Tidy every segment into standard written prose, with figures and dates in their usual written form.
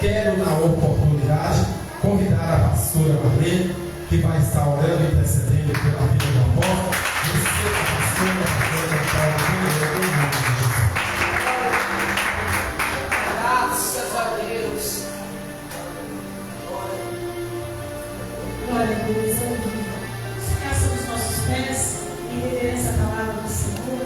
quero, na oportunidade, convidar a pastora Marlene, que vai estar orando e intercedendo pela vida do amor. Receba a pastora pelo nome de Jesus. Graças a Deus. Glória a Deus, aleluia. Descansa nos nossos pés em reverência à palavra do Senhor.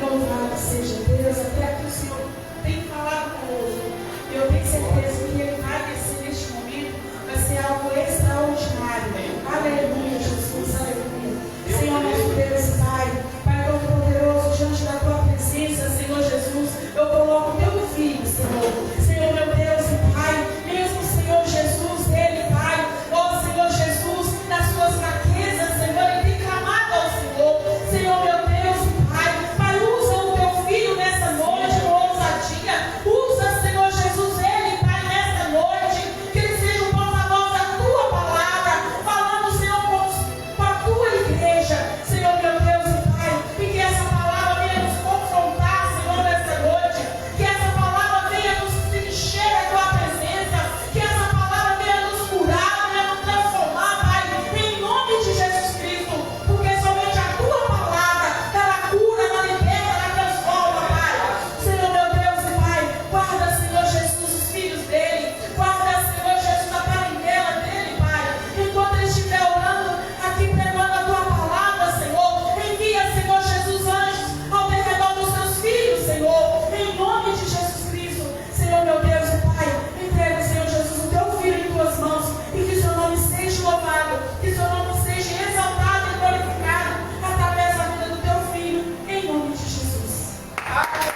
Louvado seja Deus, até que o Senhor tem falado conosco. Eu tenho certeza que Ele vai descer neste momento, vai ser algo extraordinário. Aleluia, Jesus, aleluia. Senhor, nosso Deus e Pai, Pai Todo-Poderoso, diante da Tua presença, Senhor Jesus, eu coloco o Teu Filho, Senhor. Senhor, meu Deus e Pai, mesmo Senhor Jesus, Ele, Pai, ó Senhor Jesus, nas Suas fraquezas, Senhor, Ele tem clamado ao Senhor. Senhor, meu Deus e Pai, Pai, usa o Teu Filho nessa noite com ousadia. Usa, Senhor Jesus, Ele, Pai, nessa noite, que Ele seja o porta-voz da Tua palavra, falando, Senhor, com a Tua igreja, Senhor, meu Deus e Pai, e que essa palavra venha nos confrontar, Senhor, nessa noite, que essa palavra venha nos encher da Tua presença, que essa palavra venha nos curar, venha nos transformar, Pai, em nome de Jesus Cristo, porque somente a Tua palavra, ela cura, ela liberta, ela transforma, Pai. Senhor, meu Deus e Pai, guarda, Senhor Jesus, os filhos dele, guarda, Senhor Jesus, a parentela dele, Pai, enquanto ele estiver orando, aqui pregando a Tua palavra, Senhor, envia, Senhor Jesus, anjos ao redor dos Teus filhos, Senhor, em nome de Jesus Cristo. Senhor, meu Deus e Pai, entrega, Senhor Jesus, o Teu Filho em Tuas mãos, e que Seu nome seja louvado, que Seu nome seja exaltado e glorificado através da vida do Teu Filho, em nome de Jesus. Aleluia.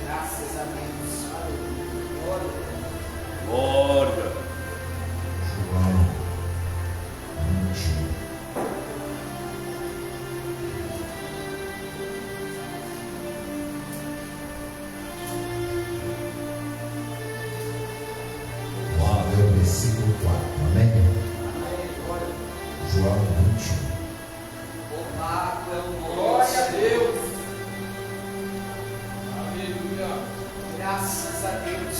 Graças a Deus. Glória. Vamos ler o versículo 4, amém? João 21. Louvado é o nome de Deus. Aleluia. Graças a Deus.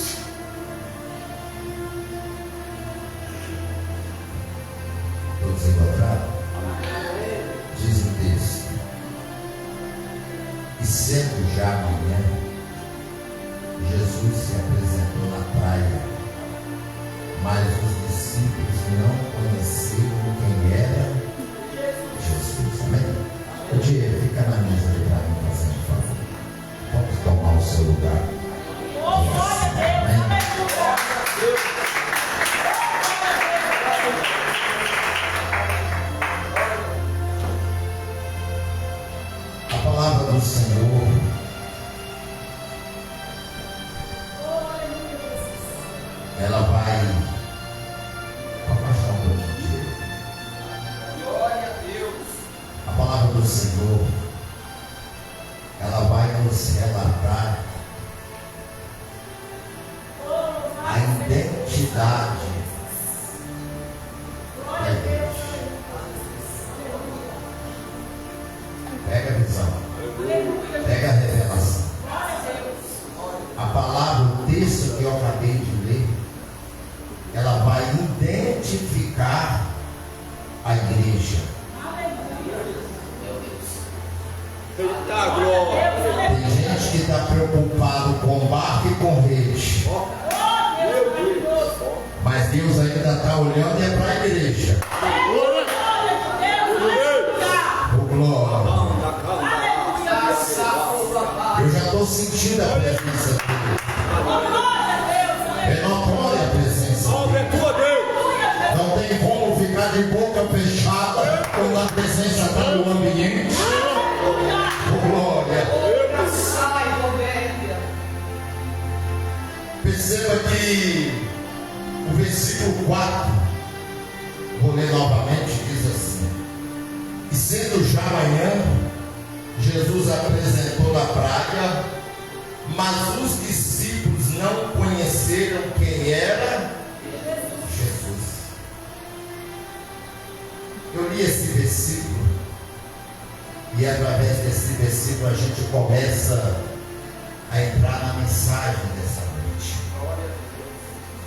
Todos encontraram? Diz o texto: e sendo já amanhã, Jesus se apresentou na praia, mas os discípulos não conheceram quem era Jesus. Amém? O Diego, fica na mesa de para mim, fazendo favor. Pode tomar o seu lugar. Amém? A palavra do Senhor, ela vai abaixar um pouquinho. Glória a Deus. A palavra do Senhor, ela vai nos relatar a identidade da igreja. Pega a visão, pega a revelação. A palavra, o texto que eu acabei de ler, ela vai identificar a igreja. Eita glória. Tem gente que está preocupado com barco e com rede, mas Deus ainda está olhando é para a igreja. Oh, glória. Eu já estou sentindo a presença de Deus. É notória a presença de Obra é Deus. tua, Deus. Não tem como ficar de boca fechada quando a presença está no ambiente. Oh, glória. Sai, Roberta. Perceba que o versículo 4, vou ler novamente, diz assim: e sendo já amanhã, Jesus apresentou na praia, mas os discípulos não conheceram quem era Jesus. Eu li esse versículo e através desse versículo a gente começa a entrar na mensagem dessa noite,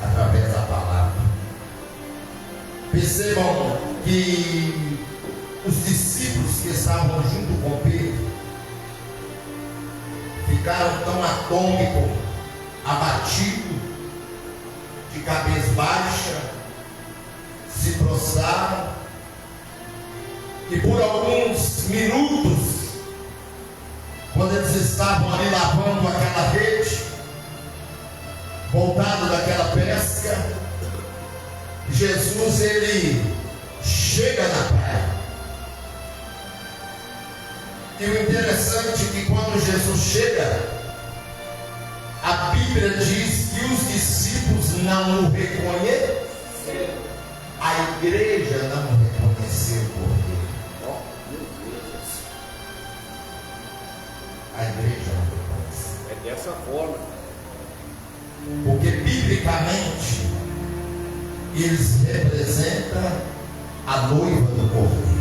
através da palavra. Percebam que os discípulos que estavam junto com Pedro ficaram tão atônicos, abatidos, de cabeça baixa, se prostraram, e por alguns minutos, quando eles estavam ali lavando aquela rede, voltado daquela pesca, Jesus ele chega na praia. E o interessante é que quando Jesus chega, a Bíblia diz que os discípulos não o reconheceram, a igreja não o reconheceu por ele. A igreja não reconheceu. É dessa forma. Porque biblicamente eles representam a noiva do Cordeiro.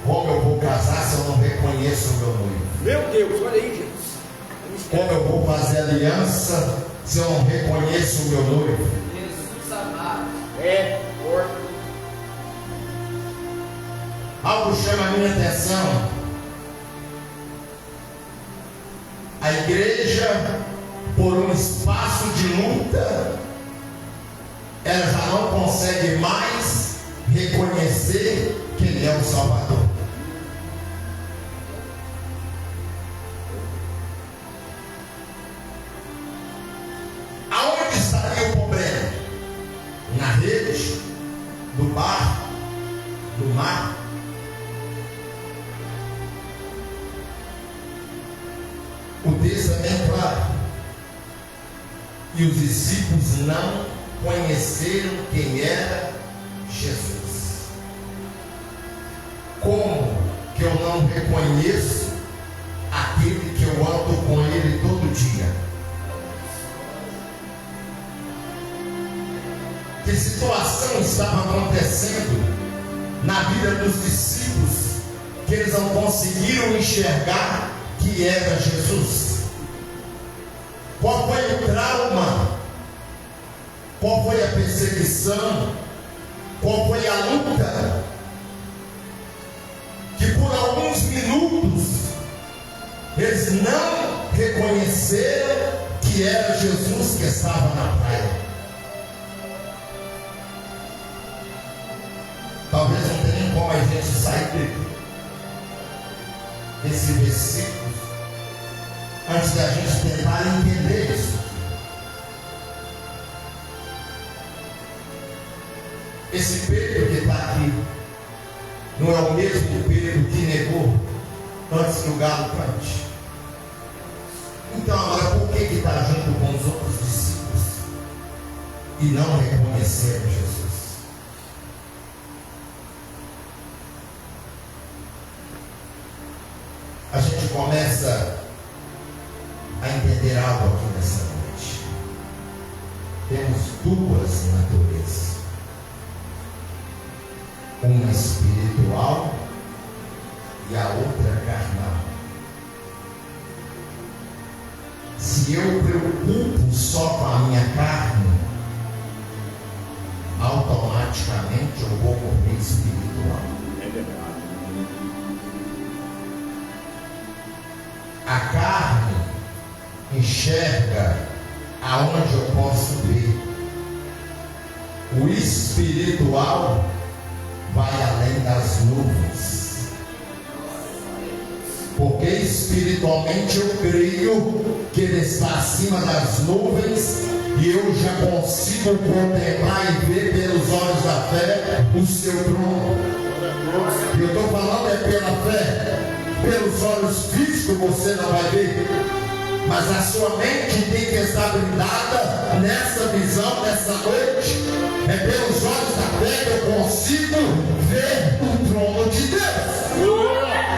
Como eu vou casar se eu não reconheço o meu noivo? Meu Deus, olha aí, Jesus. Como eu vou fazer aliança se eu não reconheço o meu noivo? Jesus amado. Porta. Algo chama a minha atenção. A igreja, por um espaço de luta, ela já não consegue mais reconhecer que Ele é o Salvador. Aonde estaria o problema? Na rede, no barco, no mar? O texto é bem claro. E os discípulos não conheceram quem era Jesus. Como que eu não reconheço aquele que eu ando com ele todo dia? Que situação estava acontecendo na vida dos discípulos que eles não conseguiram enxergar que era Jesus? Qual foi o trauma? Qual foi a perseguição? Qual foi a luta? Que por alguns minutos eles não reconheceram que era Jesus que estava na praia. Talvez não tenha nem como a gente sair desse versículo antes da gente tentar entender isso. Esse Pedro que está aqui não é o mesmo Pedro que negou antes que o galo cante. Então agora por que está junto com os outros discípulos e não reconheceram Jesus? A gente começa a entender algo aqui nessa noite. Temos duas naturezas. Uma espiritual e a outra carnal. Se eu preocupo só com a minha carne, automaticamente eu vou morrer espiritual. É verdade. A carne enxerga aonde eu posso ver. O espiritual vai além das nuvens. Porque espiritualmente eu creio que Ele está acima das nuvens e eu já consigo contemplar e ver pelos olhos da fé o seu trono. Eu estou falando é pela fé. Pelos olhos físicos você não vai ver, Mas a sua mente tem que estar blindada nessa visão, nessa noite. É pelos olhos da fé que eu consigo ver o trono de Deus.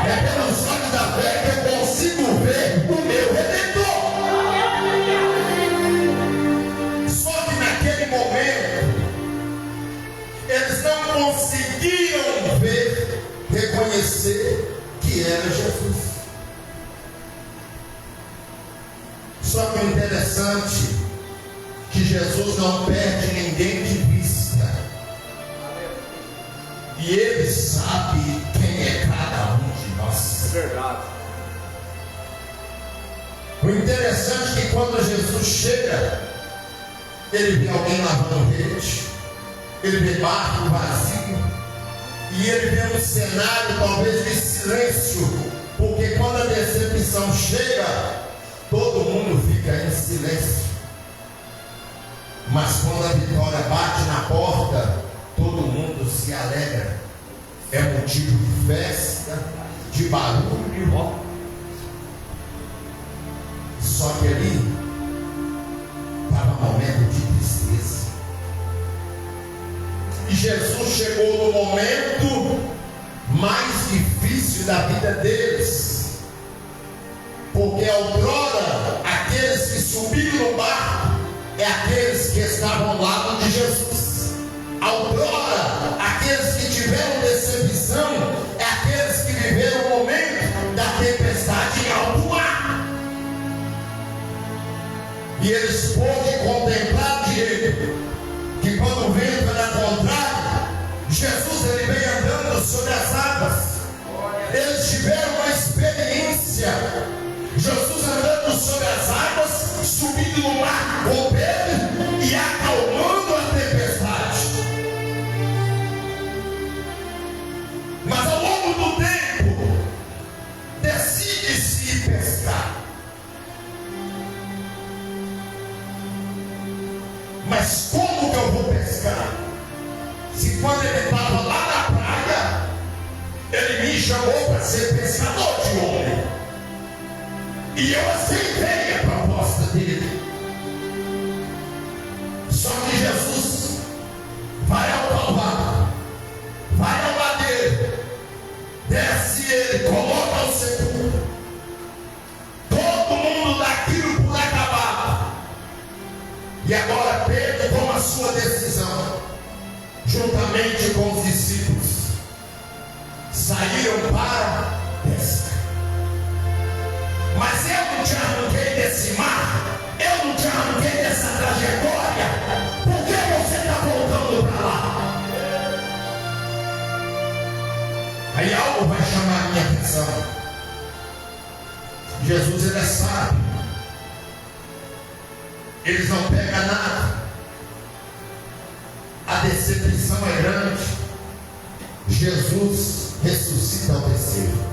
É pelos olhos da fé que eu consigo ver o meu Redentor. Só que naquele momento eles não conseguiam ver, reconhecer que era Jesus. Só que o interessante é que Jesus não perde ninguém de vista. E Ele sabe quem é cada um de nós. É verdade. O interessante é que quando Jesus chega, Ele vê alguém lavando rede, Ele vê barco vazio, e Ele vê um cenário talvez de silêncio, porque quando a decepção chega, todo mundo fica em silêncio. Mas quando a vitória bate na porta, todo mundo se alegra. É motivo de festa, de barulho. Só que ali estava um momento de tristeza. E Jesus chegou no momento mais difícil da vida deles. Porque outrora, aqueles que subiram no barco é aqueles que estavam ao lado de Jesus. Outrora, aqueles que tiveram decepção é aqueles que viveram o momento da tempestade em alto mar. E eles pôde contemplar de ele que quando o vento era contrário, Jesus ele veio andando sobre as águas. Eles tiveram uma experiência. Jesus andando sobre as águas, subindo no mar com Pedro e acalmando a tempestade. Mas ao longo do tempo, decide-se ir pescar. Mas como que eu vou pescar? Se quando ele estava lá na praia, ele me chamou para ser pescador de homem. E eu aceitei a proposta dele. Só que Jesus vai ao Calvário, vai ao madeiro, desce ele, coloca ao sepulcro. Todo mundo dá aquilo por acabado. E agora Pedro toma a sua decisão, juntamente com os discípulos. Saíram para pesca. Mas eu não te arranquei desse mar, eu não te arranquei dessa trajetória. Por que você está voltando para lá? Aí algo vai chamar a minha atenção. Jesus ele é sábio. Eles não pegam nada. A decepção é grande. Jesus ressuscita ao terceiro.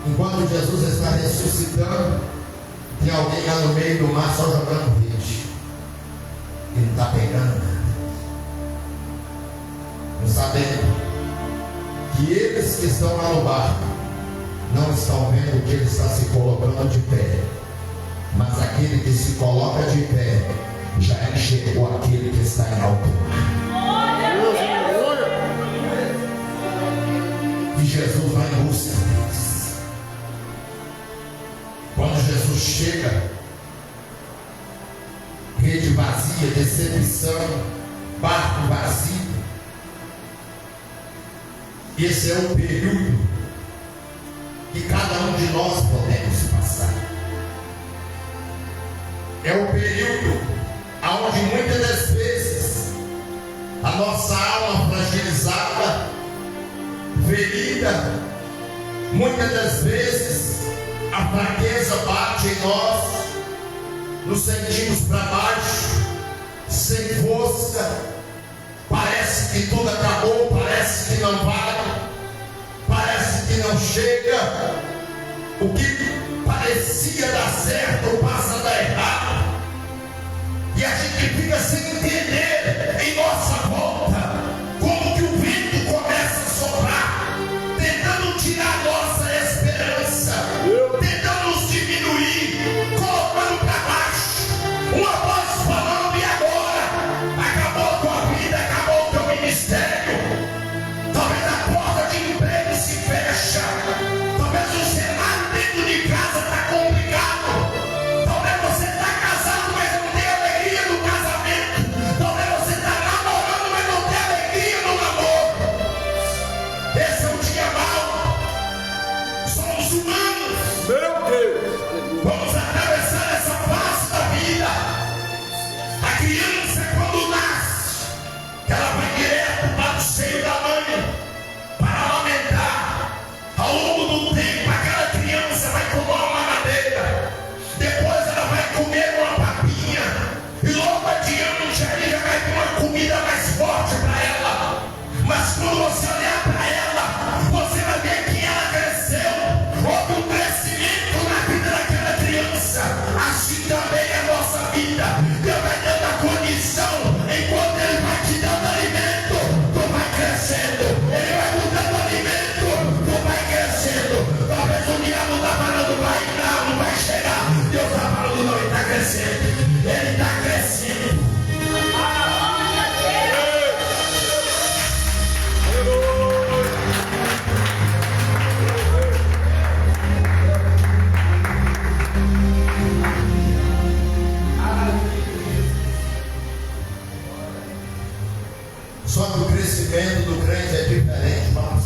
Enquanto Jesus está ressuscitando, tem alguém lá no meio do mar só jogando rede. E não está pegando nada. Não sabendo que eles que estão lá no barco não estão vendo que ele está se colocando de pé. Mas aquele que se coloca de pé já enxergou aquele que está em alto mar. E Jesus vai em busca deles. Quando Jesus chega, rede vazia, decepção, barco vazio. Esse é o período que cada um de nós podemos passar. É o período onde muitas das vezes a nossa alma fragilizada, ferida, muitas das vezes a fraqueza bate em nós, nos sentimos para baixo, sem força, parece que tudo acabou, parece que não vale, parece que não chega, o que parecia dar certo passa a dar errado, e a gente fica sem entender em nossa volta como que o vento começa a soprar, tentando tirar nossa esperança,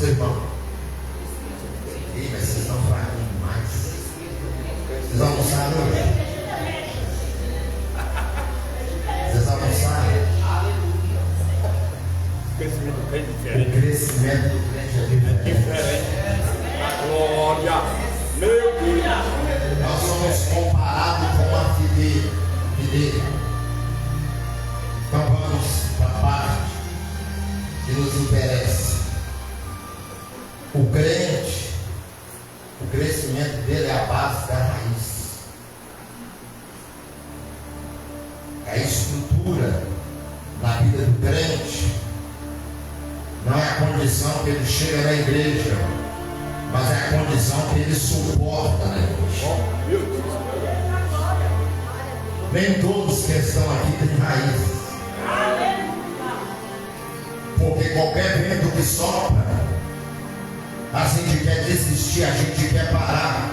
irmãos. Ih, mas vocês estão fraquinhos demais. Vocês almoçaram hoje? Vocês almoçaram? O crescimento do crente é diferente. Glória. Meu Deus. Nós somos comparados com uma videira. Então vamos para a parte que nos interessa. O crente, o crescimento dele é a base da raiz. A estrutura na vida do crente não é a condição que ele chega na igreja, mas é a condição que ele suporta na igreja. Nem todos que estão aqui têm raízes. Porque qualquer vento que sopra, a gente quer desistir, a gente quer parar.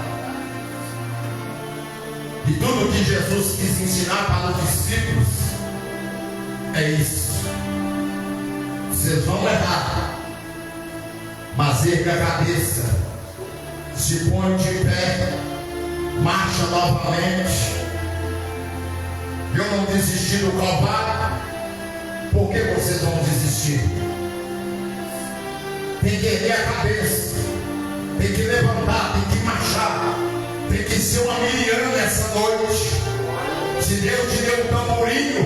E tudo que Jesus quis ensinar para os discípulos é isso. Vocês vão errar, mas erga a cabeça, se põe de pé, marcha novamente. Eu não desisti do Calvário. Por que vocês vão desistir? Tem que erguer a cabeça, tem que levantar, tem que marchar, tem que ser uma Miriam nessa noite. Se Deus te deu um tamborinho,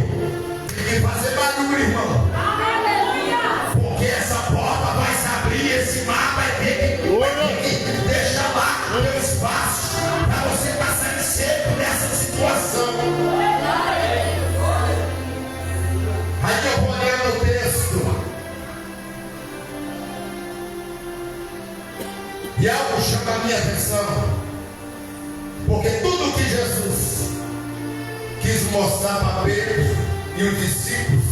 tem que fazer barulho, irmão. Porque essa porta vai se abrir, esse mar vai ter que deixar lá o teu espaço para você passar seco nessa situação. Aí eu vou olhar no texto e algo chama a minha atenção, porque tudo que Jesus quis mostrar para Pedro e os discípulos,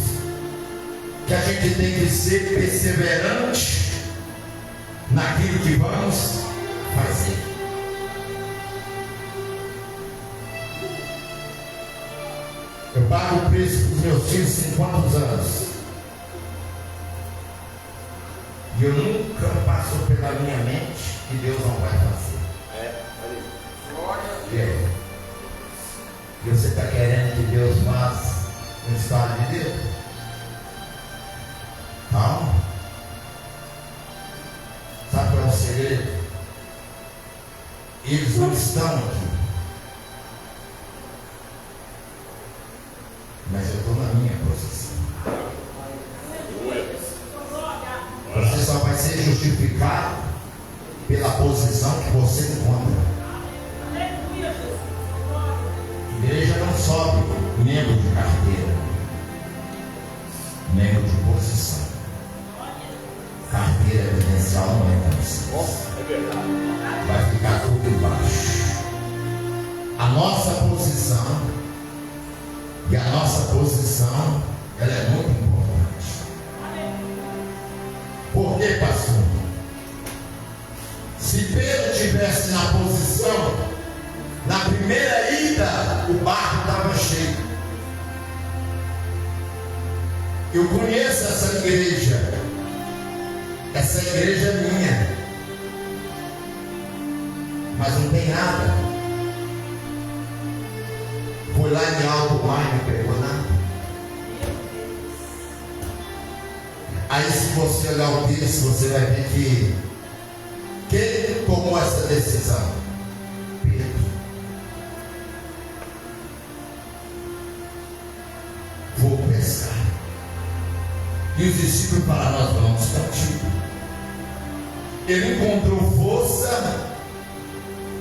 que a gente tem que ser perseverante naquilo que vamos fazer. Eu pago o preço dos meus filhos 50 anos. E eu nunca passou pela minha mente que Deus não vai fazer. E aí? E você está querendo que Deus faça um estado de Deus? Calma. Sabe qual é o segredo? Eles não estão aqui. Mas eu estou na minha posição. Você só vai ser justificado pela posição que você encontra. Igreja não sobe membro de carteira, membro de posição. Carteira evidencial não é posição. Vai ficar tudo embaixo. A nossa posição, e a nossa posição, ela é muito importante. Por que, pastor? Se Pedro estivesse na posição, na primeira ida, o barco estava cheio. Eu conheço essa igreja. Essa igreja é minha. Mas não tem nada. Foi lá em alto mar e não pegou nada. Aí se você olhar o texto, você vai ver que quem tomou essa decisão? Pedro. Vou pescar. E os discípulos falaram: nós vamos contigo. Ele encontrou força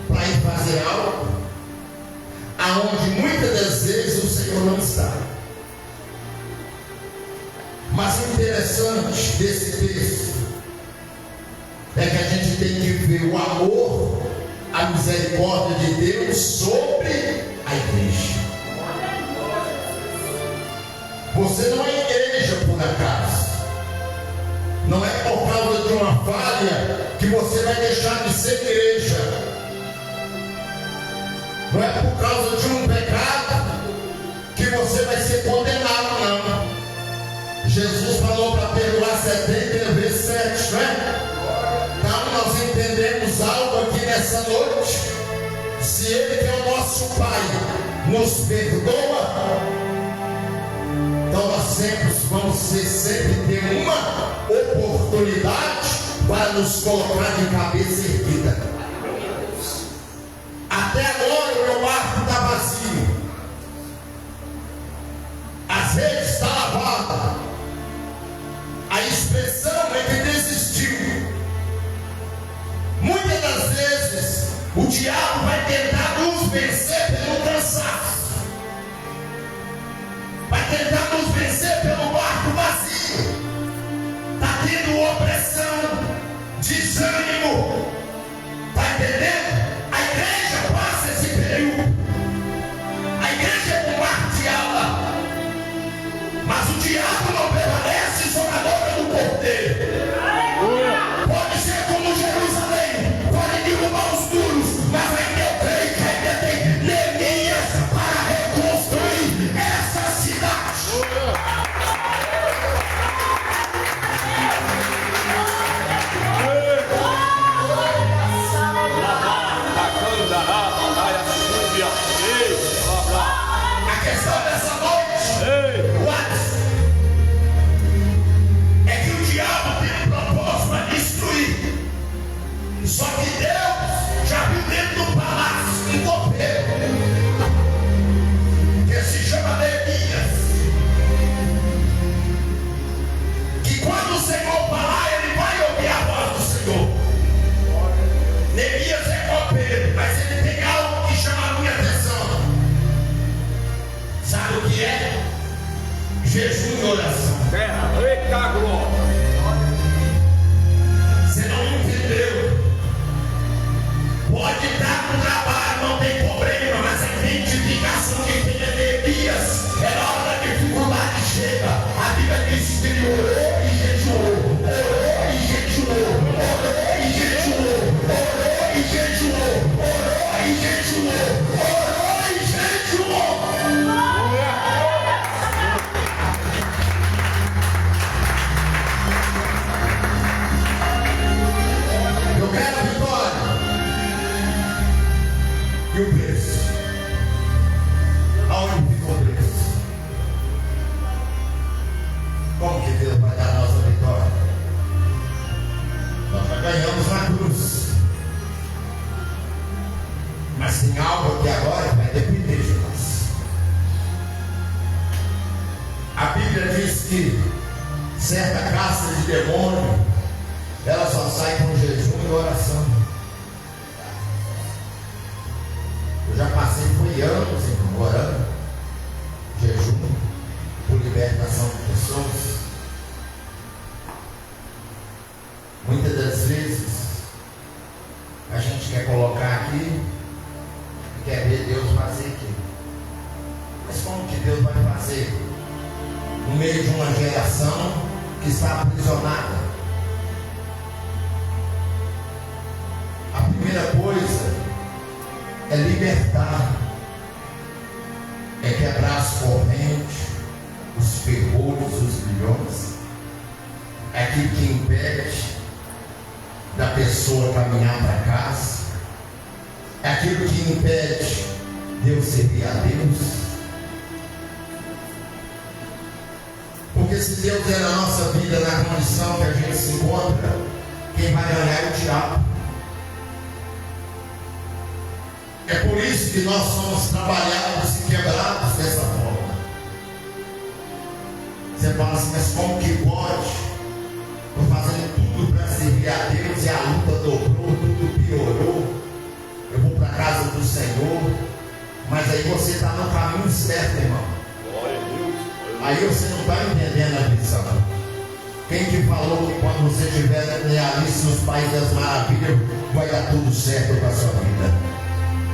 para ir fazer algo aonde muitas das vezes o Senhor não está. Mas o interessante desse texto é que a gente tem que ver o amor, a misericórdia de Deus sobre a igreja. Você não é igreja por acaso. Não é por causa de uma falha que você vai deixar de ser igreja. Não é por causa de um pecado que você vai ser condenado, não. Jesus falou para perdoar 70 vezes 7, não é? nessa noite, se Ele, que é o nosso Pai, nos perdoa, então nós vamos sempre ter uma oportunidade para nos colocar de cabeça erguida. Até agora o meu barco está vazio, as redes estão lavadas, a expressão é que desistiu. Muitas das vezes o diabo vai tentar nos vencer pelo cansaço, vai tentar nos vencer pelo barco vazio. Está tendo opressão, desânimo, está entendendo? A igreja passa esse período, a igreja é bombardeada, mas o diabo não permanece sobre a boca do cordeiro. Pode ser como Jerusalém, pode derrubar os muros, mas ainda eu creio que ainda tem Neemias para reconstruir essa cidade. A questão dessa noite, é que o diabo tem um propósito para destruir. Só que Deus já viu dentro do palácio um copeiro que se chama Neemias, que quando o Senhor falar, ele vai ouvir a voz do Senhor. Neemias é copeiro, mas ele tem algo que chama a minha atenção. Sabe o que é? Jejum e oração. Eita glória! Você não entendeu? Pode estar no trabalho, não tem problema, mas a identificação de quem é Neemias é na hora da dificuldade chega. A Bíblia diz que ele orou e jejuou, orou e jejuou, orou e jejuou, orou e jejuou, orou e jejuou, orou e jejuou. Eu quero a vitória. E o preço? Aonde ficou o preço? Como que Deus vai dar a nossa vitória? Nós já ganhamos na cruz. Mas tem algo que agora vai depender de nós. A Bíblia diz que certa caça de demônio, ela só sai com jejum e oração. Eu já passei, foi anos orando, jejum, por libertação de pessoas. Muitas das vezes a gente quer colocar aqui e quer ver Deus fazer aqui. Mas como que Deus vai fazer no meio de uma geração que está aprisionada? A primeira coisa é libertar, é quebrar as correntes, os ferrolhos, os grilhões, é aquilo que impede da pessoa caminhar para casa, é aquilo que impede de eu servir a Deus. Porque se Deus é na nossa vida, na condição que a gente se encontra, quem vai ganhar é o diabo. É por isso que nós somos trabalhados e quebrados dessa forma. Você fala assim, mas como que pode? Estou fazendo tudo para servir a Deus e a luta dobrou, tudo piorou. Eu vou para a casa do Senhor, mas aí você está no caminho certo, irmão. Aí você não está entendendo a visão. Quem que falou que quando você estiver na Alice nos Países das Maravilhas vai dar tudo certo para a sua vida?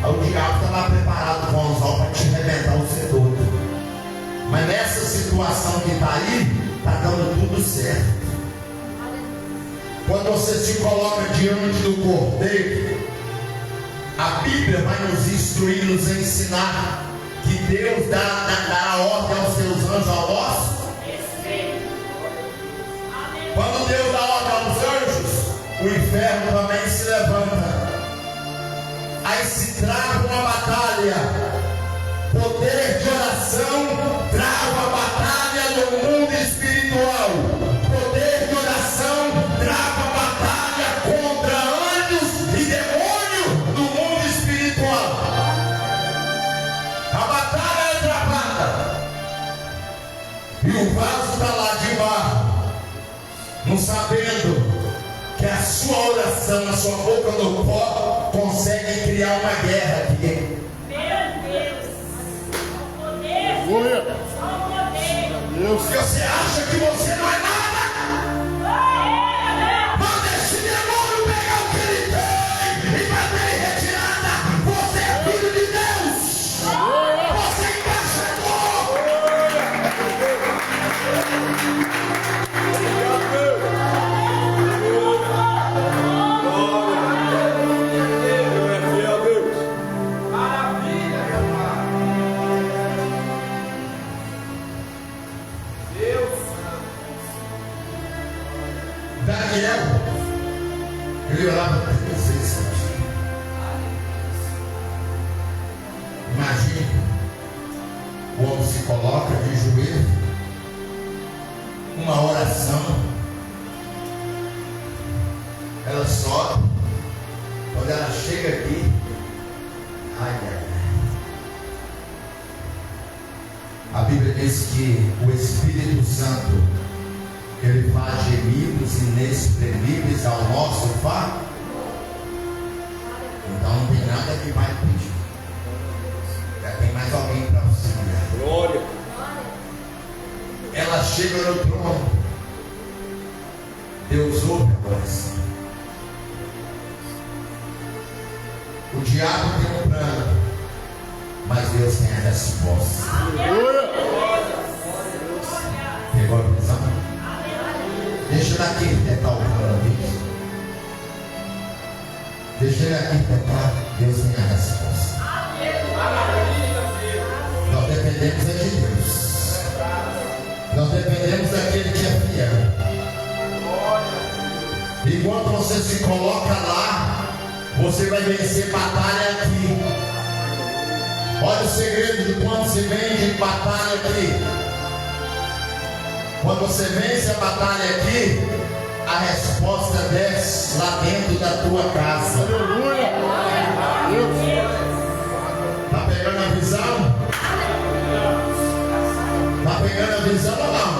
O diabo está lá preparado com o anzol para te arrebentar o ser todo. Mas nessa situação que está aí, está dando tudo certo. Quando você se coloca diante do Cordeiro, a Bíblia vai nos instruir, nos ensinar que Deus dará ordem aos seus anjos ao nosso. Quando Deus dá ordem aos anjos, o inferno também se levanta. Aí se trava uma batalha. Poder de oração trava a batalha no mundo espiritual. Poder de oração trava a batalha contra anjos e demônios no mundo espiritual. A batalha é travada. E o vaso está lá de barro, não sabendo que a sua oração, a sua boca no pó, consegue criar uma guerra aqui. Meu Deus! Só poder! Só poder! Se você acha que você não é nada, manda esse demônio pegar o que ele tem e fazer em retirada. Você é filho de Deus. Você é embaixador. Maravilha, meu Pai. Deus Santo. Daniel, ele orava 36 anos. Imagine, o homem se coloca de joelho, uma oração, ela sobe, quando ela chega aqui, ai, ai, ai. A Bíblia diz que o Espírito Santo, ele faz gemidos inexprimíveis ao nosso favor. Então não tem nada que vai pedir. Já tem mais alguém para auxiliar. Glória. Ela chega no trono. Deus ouve a oração. O diabo tem um plano, mas Deus tem a resposta. Pegou a visão? Deixa ele arquitetar o plano dele. Deixa ele arquitetar. Deus tem a resposta. Nós dependemos é de Deus. Nós dependemos daquele que é fiel. Enquanto você se coloca lá, você vai vencer batalha aqui. Olha o segredo de quando se vence batalha aqui. Quando você vence a batalha aqui, a resposta desce lá dentro da tua casa. Está pegando a visão? Está pegando a visão ou não?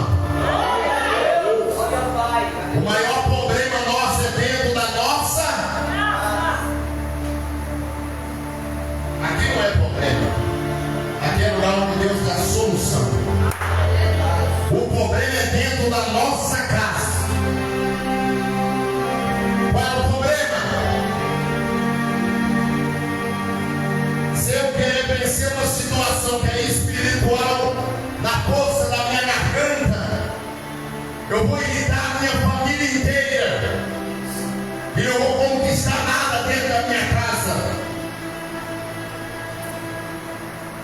O maior problema nosso é dentro da nossa. Aqui não é problema. Aqui é lugar onde Deus dá solução. O problema é dentro da nossa casa. Qual é o problema? Se eu querer vencer uma situação que é espiritual, na força da minha garganta, eu vou irritar a minha família inteira. E não vou conquistar nada dentro da minha casa.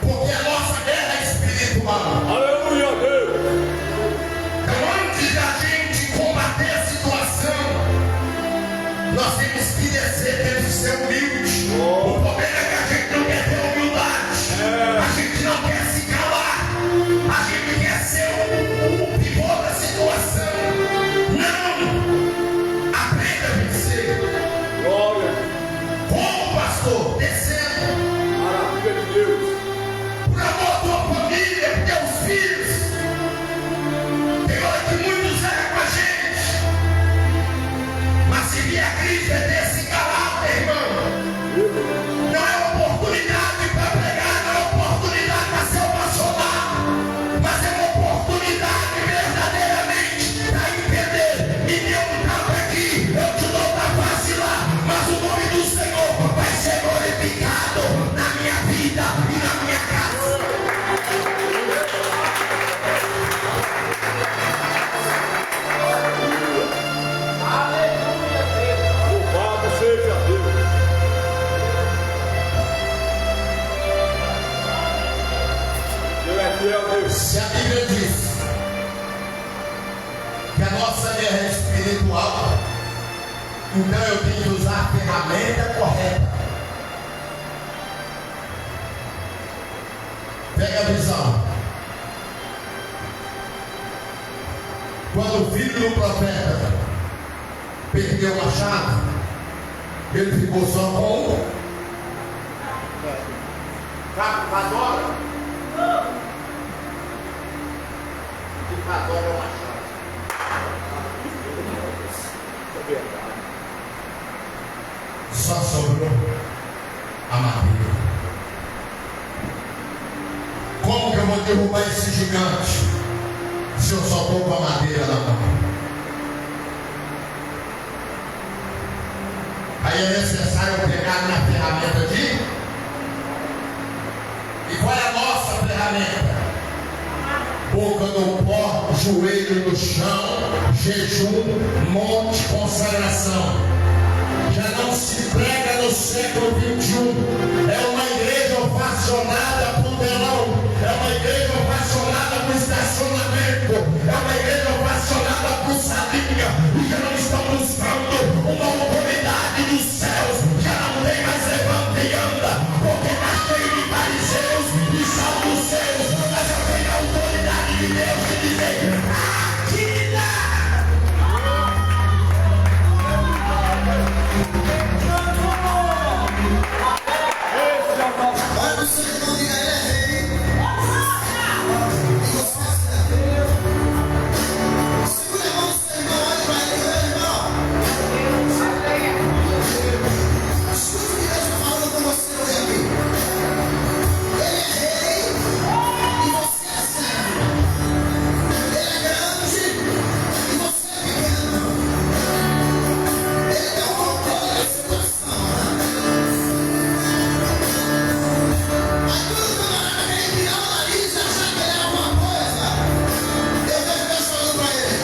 Porque a nossa guerra é espiritual. Aleluia, Deus. Então, antes da gente combater a situação, nós temos que descer, temos que ser humildes. O problema é que a gente não quer ter humildade. A gente não quer se calar. A gente quer ser o pivô da situação. Não! Aprenda a vencer. Glória. Como, pastor? Descendo. Maravilha de Deus. Por amor à tua família, por teus filhos. Tem hora que muitos erram com a gente. Mas se vier a crise, é desse caráter, irmão. Não é oportunidade para pregar, não é oportunidade para ser ovacionado, mas é uma oportunidade verdadeiramente para entender. E Deus não estava aqui, eu te dou para vacilar, mas o nome do Senhor vai ser glorificado na minha vida e na minha casa. Aleluia, Deus. Louvado seja Deus. Deus é fiel, Deus. Se a Bíblia diz que a nossa guerra é espiritual, então eu tenho que usar a ferramenta correta. Pega a visão. Quando o filho do profeta perdeu o machado, ele ficou só com Cadora. E Cadora é o machado. Só sobrou a madeira. Como que eu vou derrubar esse gigante se eu só estou com a madeira na mão? Aí é necessário pegar na ferramenta de... E qual é a nossa ferramenta? Boca no pó, joelho no chão, jejum, monte, consagração. Já não se prega no século XXI. É uma igreja ovacionada para o telão. É uma igreja ovacionada para o estacionamento. É uma igreja ovacionada para o salinha. E já não estão buscando uma autoridade dos céus. Já não tem mais levanta e anda. Porque está cheio de fariseus e saduceus. Mas eu tenho a autoridade de Deus de dizer: atira! Olha para o seu irmão, diga: ele é rei. E você é servo. Segura a mão do seu irmão, olha para ele, meu irmão. Escuta o que Deus está falando com você hoje aqui. Ele é rei e você é servo. Ele é grande e você é pequeno. Ele tem o controle da situação. Mas quando o camarada quer tirar o nariz e achar que ele é alguma coisa, eu vejo Deus falando para ele: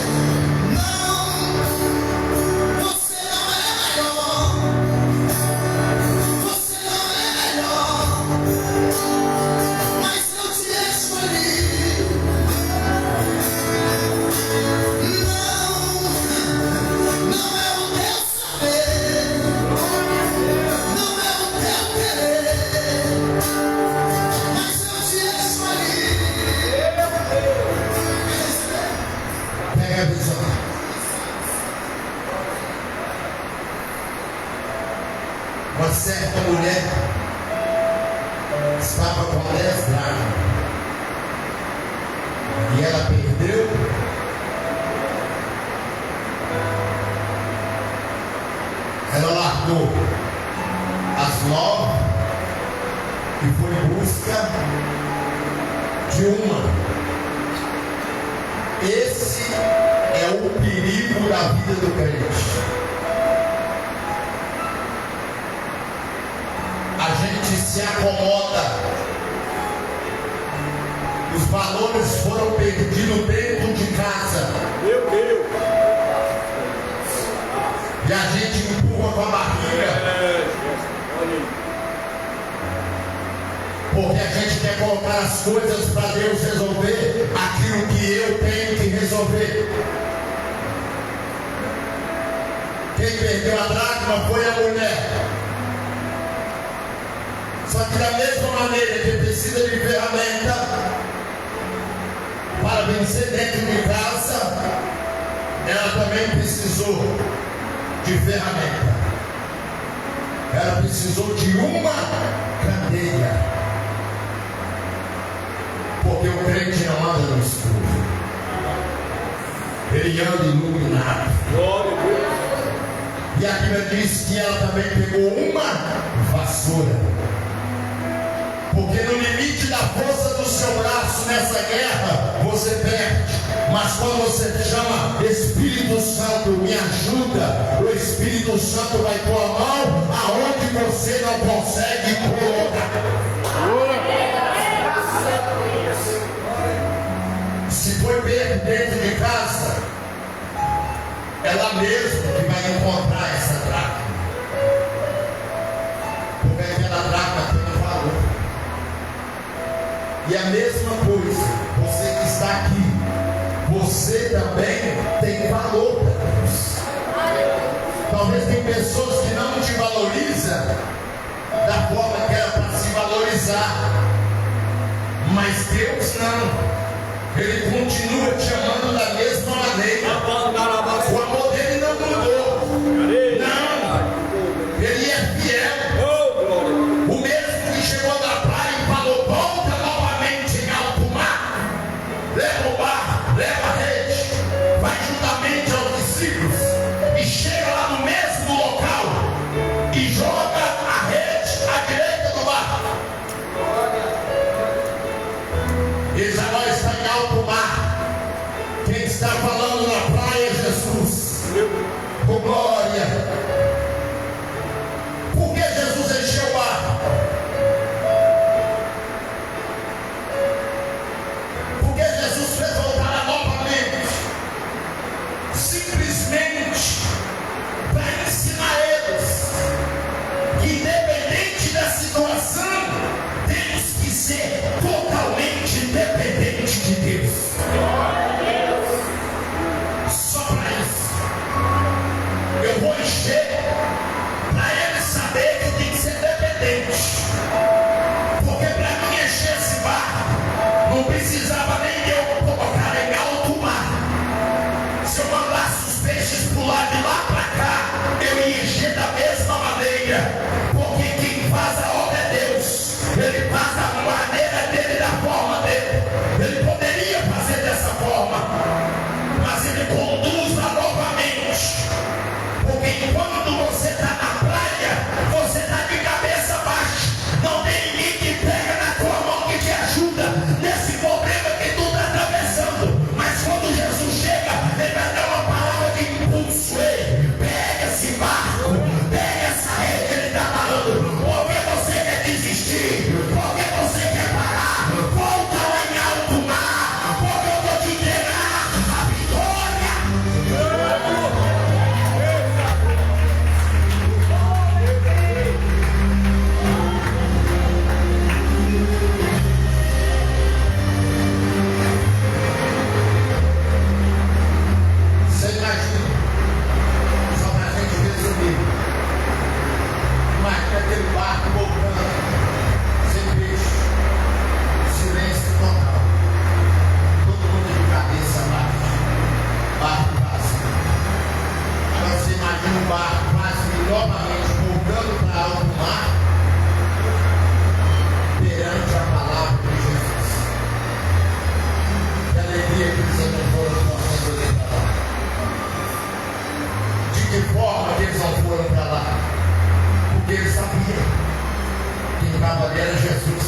não, você não é melhor. Você não é melhor. Mas eu te escolhi. Não é o teu saber. Não é o teu querer. Mas eu te escolhi. Pega a visão. Uma certa mulher estava com 10 dracmas e ela perdeu. Ela largou as 9 e foi em busca de uma. Esse é o perigo da vida do crente. A gente se acomoda. Os valores foram perdidos dentro de casa. Meu Deus. E a gente empurra com a barriga. Olha aí. Porque a gente quer colocar as coisas para Deus resolver aquilo que eu tenho que resolver. Quem perdeu a dracma foi a mulher. Só que da mesma maneira que precisa de ferramenta para vencer dentro de casa, ela também precisou de ferramenta. Ela precisou de uma candeia. Porque o crente não anda no escuro. Ele anda iluminado. Glória a Deus. E a Bíblia diz que ela também pegou uma vassoura. Porque no limite da força do seu braço nessa guerra, você perde. Mas quando você chama Espírito Santo, me ajuda, o Espírito Santo vai pôr a mão aonde você não consegue colocar. Se foi perto dentro de casa, ela mesma que vai encontrar essa dracma. Porque aquela dracma tem um valor. E a mesma coisa, você que está aqui, você também tem valor para Deus. Talvez tem pessoas que não te valorizam da forma que era para se valorizar. Mas Deus não. Ele continua te amando da mesma maneira. O amor dele não mudou. Não. Ele é fiel. O mesmo que chegou na praia e falou: volta novamente em alto mar. Leva o barco, leva a rede. Vai juntamente aos discípulos. E chega lá no mesmo local. E joga a rede à direita do barco. Eles agora estão em alto mar. Quem está falando na praia é Jesus. Com glória. Por que Jesus encheu o barco? Porque Jesus fez voltar novamente. Simplesmente para ensinar eles que, independente da situação, temos que ser totalmente dependentes de Deus. Só para isso. Eu vou encher para eles saber que tem que ser dependente. Porque para mim encher esse barco, não precisava nem eu colocar em alto mar. Se eu mandasse os peixes pular de lá para cá, eu ia encher da mesma maneira. Porque quem faz a obra é Deus. Ele faz da maneira dele, da forma dele. Ele poderia fazer dessa forma, mas ele conduz novamente. Porque enquanto você está na praia, você está de cabeça baixa. Não tem ninguém que pega na tua mão que te ajuda nesse problema que tu está atravessando. Mas quando Jesus chega, ele vai dar uma palavra de impulso. Ei, pega esse barco, pega essa rede que ele está falando. Por que você quer desistir? Por que você quer parar? Volta lá em alto mar, porque eu vou te entregar a vitória. Você imagina, só para a gente resumir, imagina aquele barco voltando, sem peixe, silêncio total, todo mundo de cabeça baixa, barco vazio. Agora você imagina um barco vazio novamente voltando para alto mar, perante a palavra de Jesus. Que alegria que eles não foram correndo ali para lá. De que forma que eles não foram para lá? Porque eles sabiam que quem estava ali era Jesus.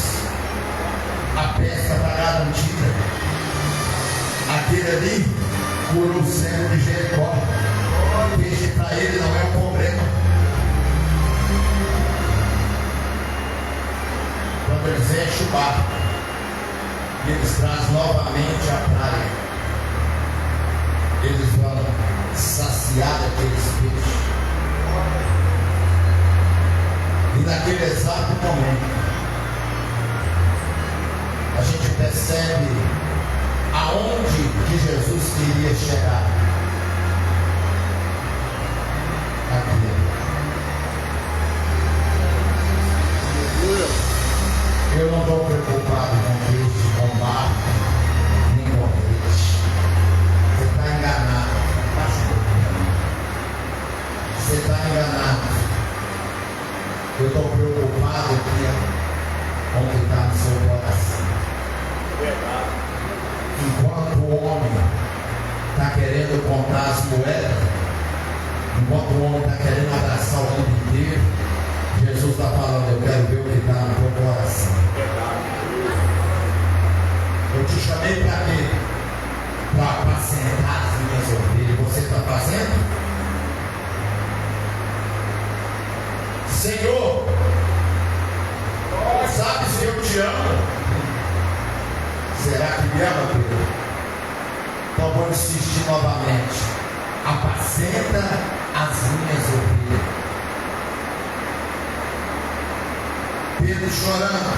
A pesca está garantida. Aquele ali curou o cego de Jericó. O peixe para ele não é um problema. Quando eles enchem o barco, eles trazem novamente a praia. Eles vão saciar aqueles peixes. E naquele exato momento, a gente percebe aonde que Jesus queria chegar. Aqui. Eu não estou preocupado com peixe, com barco, nem com peixe. Você está enganado, pastor. Você está enganado. Eu estou preocupado aqui com o que está no seu coração. Enquanto o homem está querendo contar as moedas, enquanto o homem está querendo abraçar o mundo inteiro, Jesus está falando: eu quero ver o que está no teu coração. Eu te chamei para quê? Para apacentar as minhas ovelhas. Você está fazendo? Senhor, sabe se eu te amo? Será que me ama, Pedro? Então vou insistir novamente: apacenta as minhas ovelhas. Pedro chorando: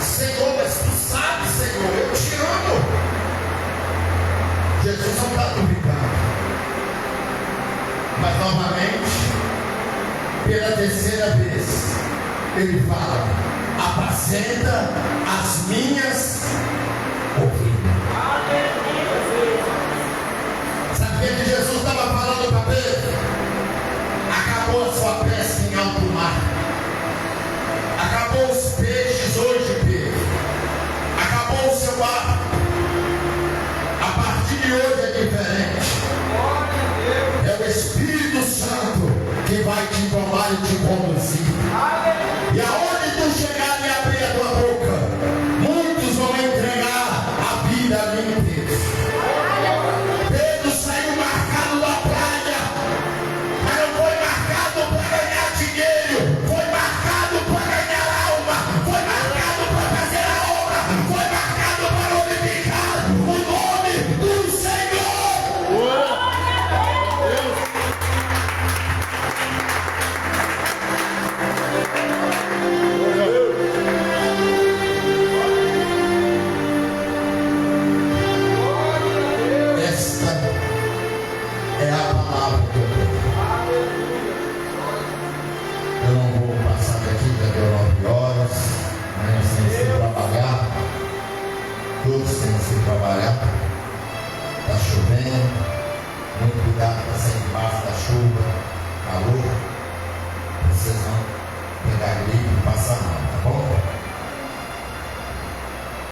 Senhor, mas tu sabes, Senhor, eu te amo. Jesus não está duvidando. Mas novamente, pela terceira vez, ele fala: apacenta as minhas ovelhas. Sabe o que Jesus estava falando para Pedro? Acabou a sua pesca em alto mar. Acabou os peixes hoje, Pedro. Acabou o seu barco. A partir de hoje é diferente. É o Espírito Santo que vai te tomar e te conduzir. E aonde tu chegar e abrir a tua boca, muitos vão entregar a vida a mim, Deus. Pedro saiu marcado da praia, mas não foi marcado para ganhar dinheiro, foi marcado para ganhar alma, foi marcado para fazer a obra, foi marcado para glorificar o nome do Senhor. Esta é a palavra que eu tenho. Eu não vou passar daqui, já deu 9 horas. Amanhã sem se trabalhar. Todos têm que se trabalhar. Está chovendo. Muito cuidado para sair debaixo da chuva. Calor. Vocês vão